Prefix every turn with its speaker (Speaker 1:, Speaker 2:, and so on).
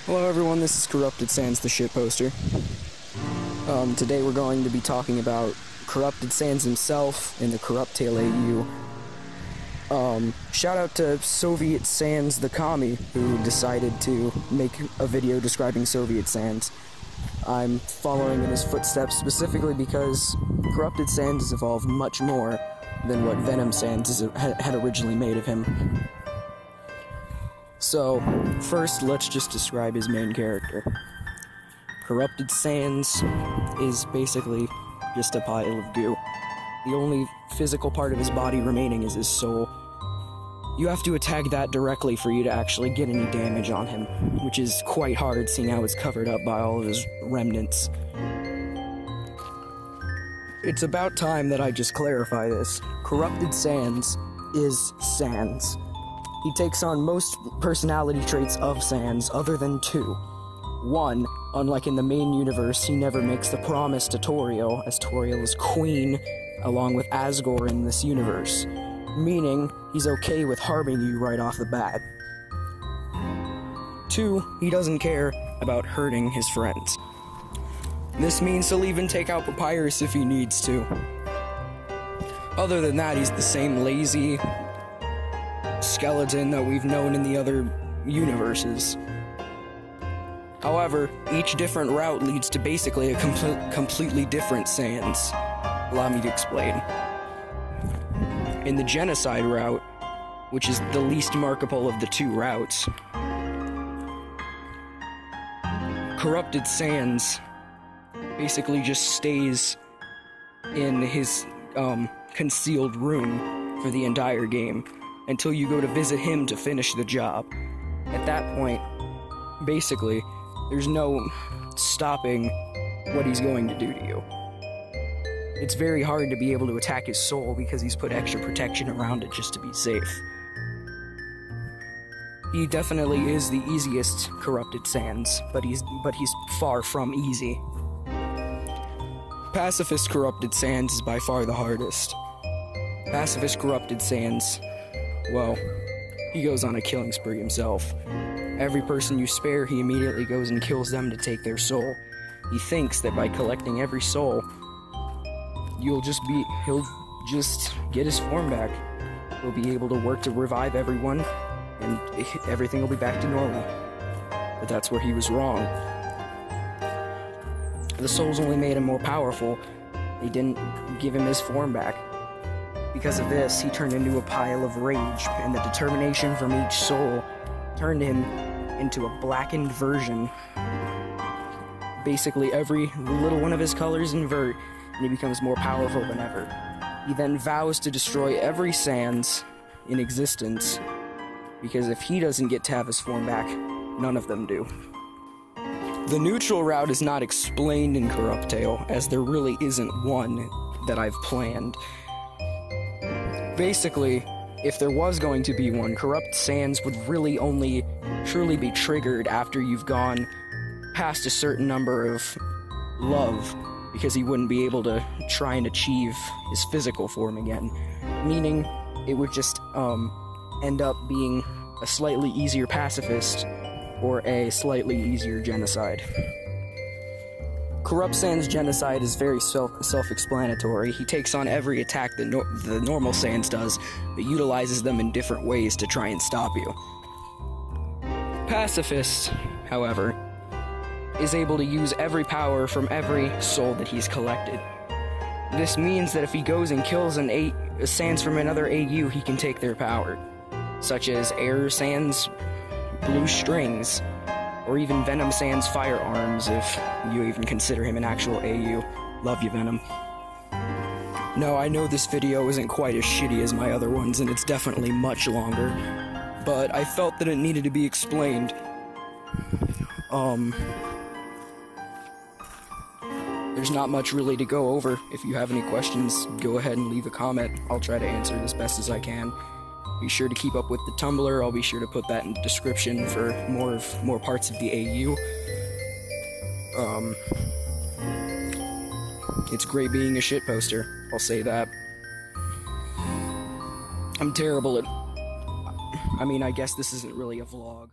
Speaker 1: Hello everyone, this is Corrupted Sans the shitposter. Today we're going to be talking about Corrupted Sans himself and the Corruptail AU. Shout out to Soviet Sans the Commie, who decided to make a video describing Soviet Sans. I'm following in his footsteps specifically because Corrupted Sans has evolved much more than what Venom Sans had originally made of him. So, first, let's just describe his main character. Corrupted Sans is basically just a pile of goo. The only physical part of his body remaining is his soul. You have to attack that directly for you to actually get any damage on him, which is quite hard seeing how it's covered up by all of his remnants. It's about time that I just clarify this. Corrupted Sans is Sans. He takes on most personality traits of Sans, other than two. One, unlike in the main universe, he never makes the promise to Toriel, as Toriel is queen, along with Asgore in this universe. Meaning, he's okay with harming you right off the bat. Two, he doesn't care about hurting his friends. This means he'll even take out Papyrus if he needs to. Other than that, he's the same lazy skeleton that we've known in the other universes. However, each different route leads to basically a completely different Sans. Allow me to explain. In the genocide route, which is the least markable of the two routes, Corrupted Sans basically just stays in his concealed room for the entire game until you go to visit him to finish the job. At that point, basically, there's no stopping what he's going to do to you. It's very hard to be able to attack his soul because he's put extra protection around it just to be safe. He definitely is the easiest Corrupted Sans, but he's far from easy. Pacifist Corrupted Sans is by far the hardest. Pacifist Corrupted Sans, well, he goes on a killing spree himself. Every person you spare, he immediately goes and kills them to take their soul. He thinks that by collecting every soul, he'll just get his form back. He'll be able to work to revive everyone, and everything will be back to normal. But that's where he was wrong. The souls only made him more powerful. They didn't give him his form back. Because of this, he turned into a pile of rage, and the determination from each soul turned him into a blackened version. Basically, every little one of his colors invert, and he becomes more powerful than ever. He then vows to destroy every Sans in existence, because if he doesn't get to have his form back, none of them do. The neutral route is not explained in Corruptail, as there really isn't one that I've planned. Basically, if there was going to be one, Corrupt Sans would really only truly be triggered after you've gone past a certain number of love, because he wouldn't be able to try and achieve his physical form again. Meaning, it would just end up being a slightly easier pacifist or a slightly easier genocide. Corrupt Sans genocide is very self-explanatory. He takes on every attack that the normal Sans does, but utilizes them in different ways to try and stop you. Pacifist, however, is able to use every power from every soul that he's collected. This means that if he goes and kills a Sans from another AU, he can take their power, such as Air Sans Blue Strings, or even Venom Sans Firearms, if you even consider him an actual AU. Love you, Venom. No, I know this video isn't quite as shitty as my other ones, and it's definitely much longer, but I felt that it needed to be explained. There's not much really to go over. If you have any questions, go ahead and leave a comment. I'll try to answer it as best as I can. Be sure to keep up with the Tumblr. I'll be sure to put that in the description for more parts of the AU. It's great being a shitposter, I'll say that. I'm terrible at... I mean, I guess this isn't really a vlog.